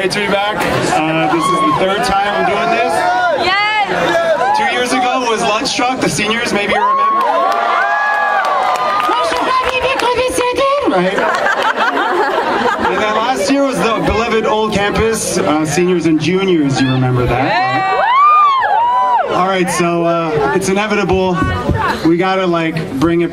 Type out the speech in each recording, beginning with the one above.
great to be back. This is the third time I'm doing this. Yes! 2 years ago was Lunch Truck, the seniors, maybe you remember. Right? And then last year was the beloved old campus, seniors and juniors, you remember that? Right? All right, so it's inevitable. We gotta bring it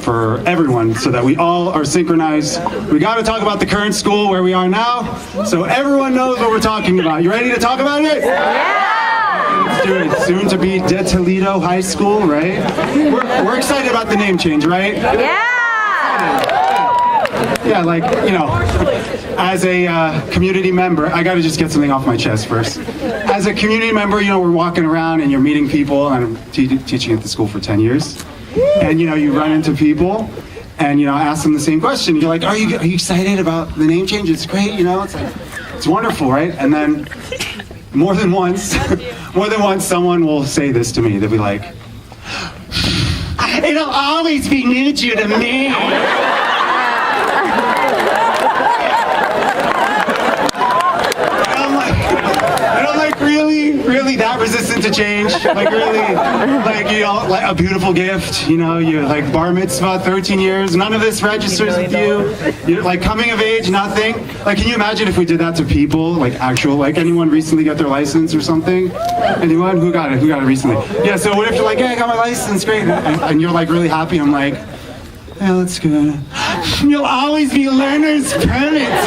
for everyone so that we all are synchronized. We got to talk about the current school where we are now so everyone knows what we're talking about. You ready to talk about it? Yeah! Let's do it. Soon to be De Toledo High School, right? We're excited about the name change, right? Yeah! Yeah, as a community member, I got to just get something off my chest first. As a community member, we're walking around and you're meeting people, and I'm teaching at the school for 10 years. And you run into people and ask them the same question. You're like, are you excited about the name change? It's great, it's wonderful, right? And then more than once someone will say this to me. They'll be like, it'll always be new to me. Really that resistant to change? A beautiful gift, you bar mitzvah, 13 years, none of this registers with you. You're coming of age, nothing. Can you imagine if we did that to people, anyone recently got their license or something? Anyone? Who got it recently? Yeah, so what if you're like, yeah, I got my license, great. And you're really happy, I'm like, yeah, that's good. You'll always be learner's permits.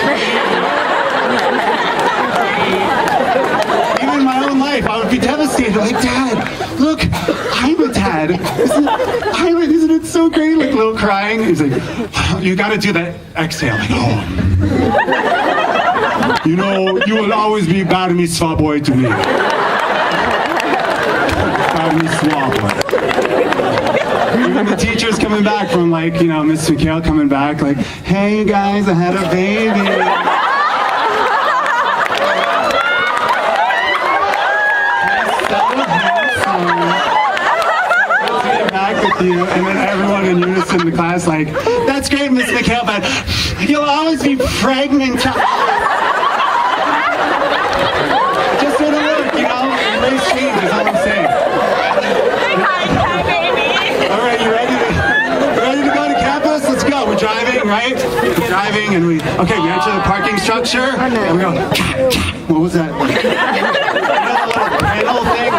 Even in my own life, I would be devastated. Dad, look, I'm a dad. Isn't it so great? A little crying. He's like, you got to do that exhale. You will always be bar mitzvah boy to me. Bar mitzvah boy. Even the teachers coming back from Miss McHale coming back hey you guys, I had a baby. You, and then everyone in unison in the class that's great, Miss McHale, but you'll always be pregnant. Just sort of work, Race change is all I'm saying. All right, you ready to go to campus? Let's go. We're driving, right? We're driving, and we enter the parking structure, and we go, what was that? The little thing?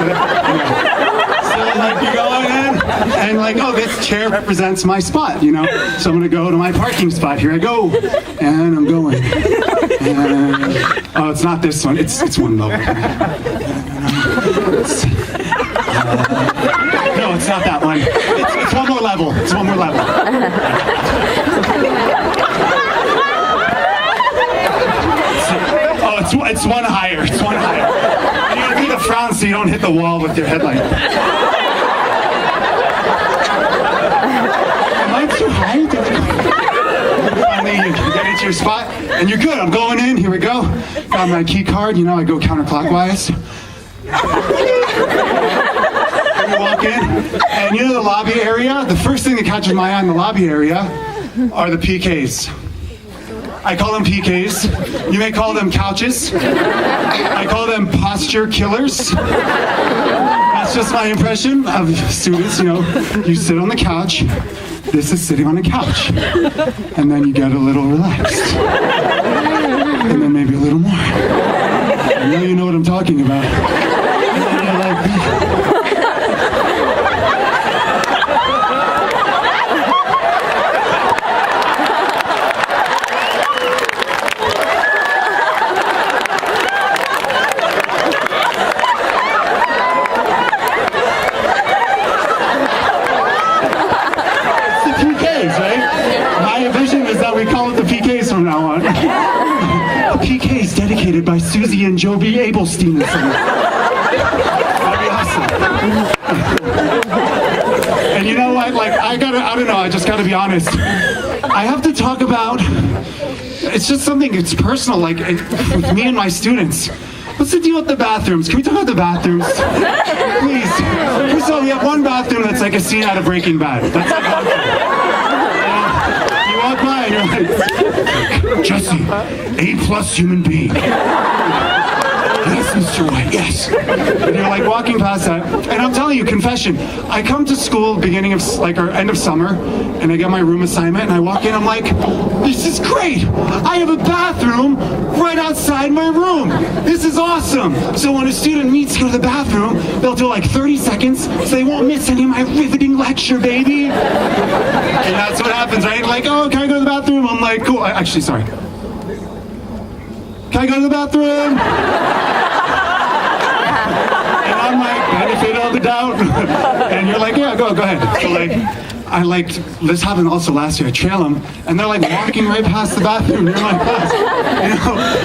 So you go in, and this chair represents my spot, So I'm gonna go to my parking spot. Here I go, and I'm going. And, it's not this one. It's one level. No, it's not that one. It's one more level. It's one more level. It's one higher. It's one higher. You gotta do the frown so you don't hit the wall with your headlight. Am I too high? Finally, you get into your spot, and you're good. I'm going in. Here we go. Got my key card. I go counterclockwise. And we walk in, and the lobby area. The first thing that catches my eye in the lobby area are the PKs. I call them PKs. You may call them couches. I call them posture killers. That's just my impression of students. You sit on the couch. This is sitting on a couch. And then you get a little relaxed. And then maybe a little more. I know you know what I'm talking about. And you're like, dedicated by Susie and Joby Abelstein. That'd be awesome. And you know what? I don't know, I just gotta be honest. I have to talk about, it's just something, it's personal, with me and my students. What's the deal with the bathrooms? Can we talk about the bathrooms? Please. First of all, we have one bathroom that's like a scene out of Breaking Bad. That's you walk by and like, Jesse, A+ human being. Yes, Mr. White, yes. And you're like walking past that, and I'm telling you, confession, I come to school beginning of, like, or end of summer, and I get my room assignment, and I walk in, I'm like, this is great. I have a bathroom right outside my room. This is awesome. So when a student needs to go to the bathroom, they'll do like 30 seconds, so they won't miss any of my riveting lecture, baby. And that's what happens, right? Like, oh, can I go to the bathroom? I'm like, cool. Actually, sorry. Can I go to the bathroom? And I'm like, benefit of the doubt. And you're like, yeah, go ahead. So this happened also last year. I trail them, and they're like walking right past the bathroom near my class.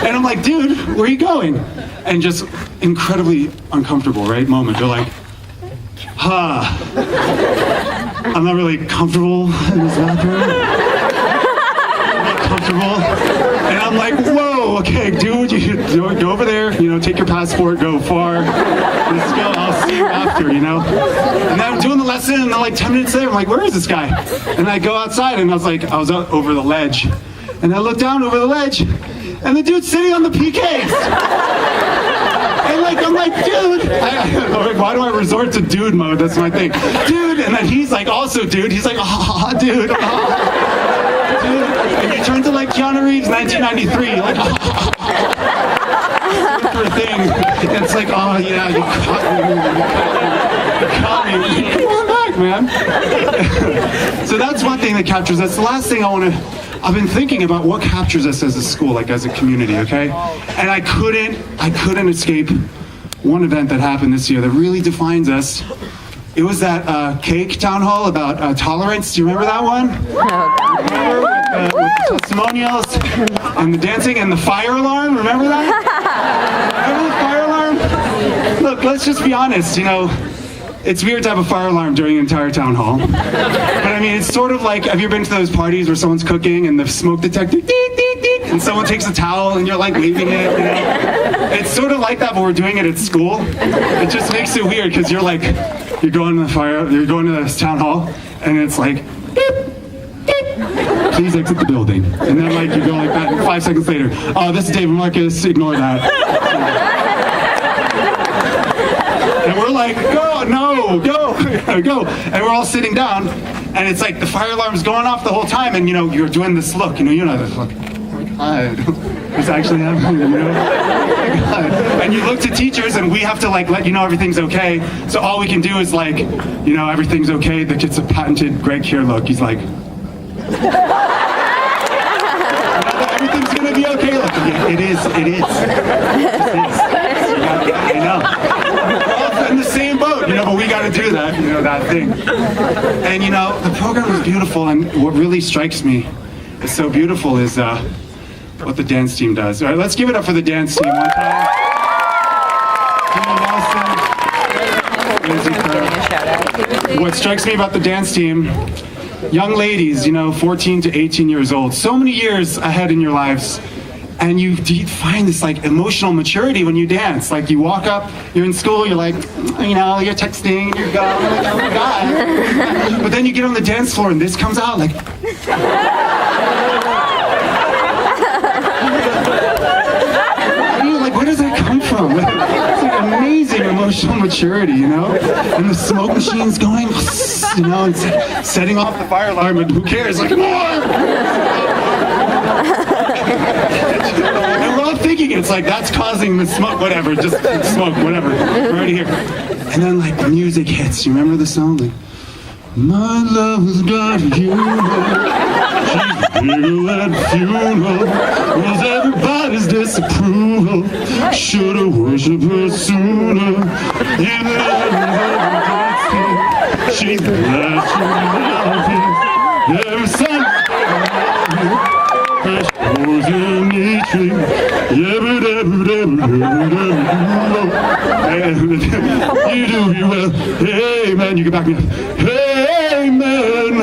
And I'm like, dude, where are you going? And just incredibly uncomfortable, right? Moment. They're like, I'm not really comfortable in this bathroom. I'm not comfortable. And I'm like, whoa, okay, dude, you go over there, take your passport, go far. Let's go, I'll see you after, And then I'm doing the lesson, and then like 10 minutes later, I'm like, where is this guy? And I go outside, and I was out over the ledge. And I look down over the ledge, and the dude's sitting on the PKs. And I'm like, dude, why do I resort to dude mode? That's my thing. Dude, and then he's like, also dude. He's like, dude. Dude. And you turn to like Keanu Reeves, 1993. You're like, for a thing. And it's like, oh yeah, you caught me. Come on back, man. So that's one thing that captures us. The last thing I've been thinking about what captures us as a school, like as a community, okay? And I couldn't escape one event that happened this year that really defines us. It was that cake town hall about tolerance. Do you remember that one? Remember with the testimonials and the dancing and the fire alarm? Remember that? Remember the fire alarm? Look, let's just be honest, it's weird to have a fire alarm during an entire town hall. But I mean, it's sort of like, have you ever been to those parties where someone's cooking and the smoke detector, deet, deet, deet, and someone takes a towel and you're like waving it, It's sort of like that, but we're doing it at school. It just makes it weird because you're going to this town hall, and it's like, beep, beep, please exit the building. And then you go like that, and 5 seconds later, oh, this is David Marcus, ignore that. And we're like, go, and we're all sitting down, and it's like the fire alarm's going off the whole time, and you're doing this look, this look. Oh my God, it's actually happening, And you look to teachers, and we have to let you know everything's okay. So all we can do is everything's okay. The kid's a patented Greg here look. He's like, everything's gonna be okay. Look, yeah, it is. I know. In the same boat, but we got to do that, that thing. And the program was beautiful, and what really strikes me is so beautiful is what the dance team does. All right, let's give it up for the dance team one time. What strikes me about the dance team, young ladies, 14 to 18 years old, so many years ahead in your lives. And you find this emotional maturity when you dance. You walk up, you're in school, you're you're texting, and you're going, oh my God. But then you get on the dance floor and this comes out where does that come from? It's amazing emotional maturity, And the smoke machine's going, and setting off the fire alarm, and who cares? More! And we're all thinking it's that's causing the smoke, whatever, just smoke, whatever. We're already here. And then the music hits. You remember the song? My love's got humor. She's bigger at funeral. Was everybody's disapproval. Should've worshipped her sooner. She's glad she loved him. Every Sunday. You do me well. Hey man, you can back me up. Hey man,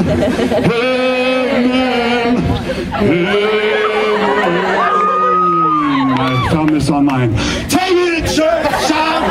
I found this online. Take me to church, shout.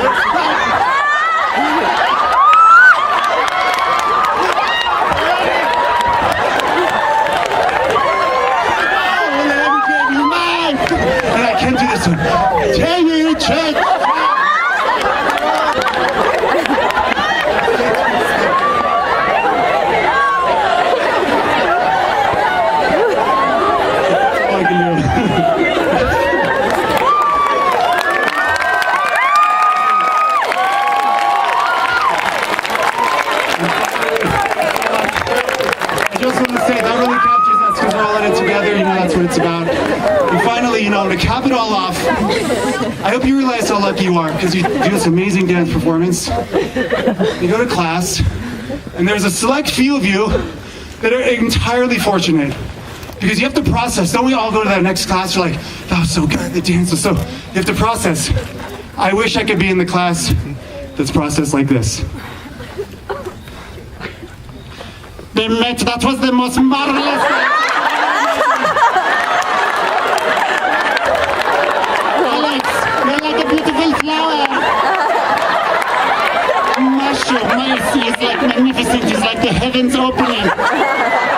Now, to cap it all off, I hope you realize how lucky you are because you do this amazing dance performance. You go to class, and there's a select few of you that are entirely fortunate because you have to process. Don't we all go to that next class? You're like, that was so good, the dance was so... You have to process. I wish I could be in the class that's processed like this. They met, that was the most marvelous thing. Alex, you're like a beautiful flower. Mushroom, my sea is like magnificent, it's like the heavens opening.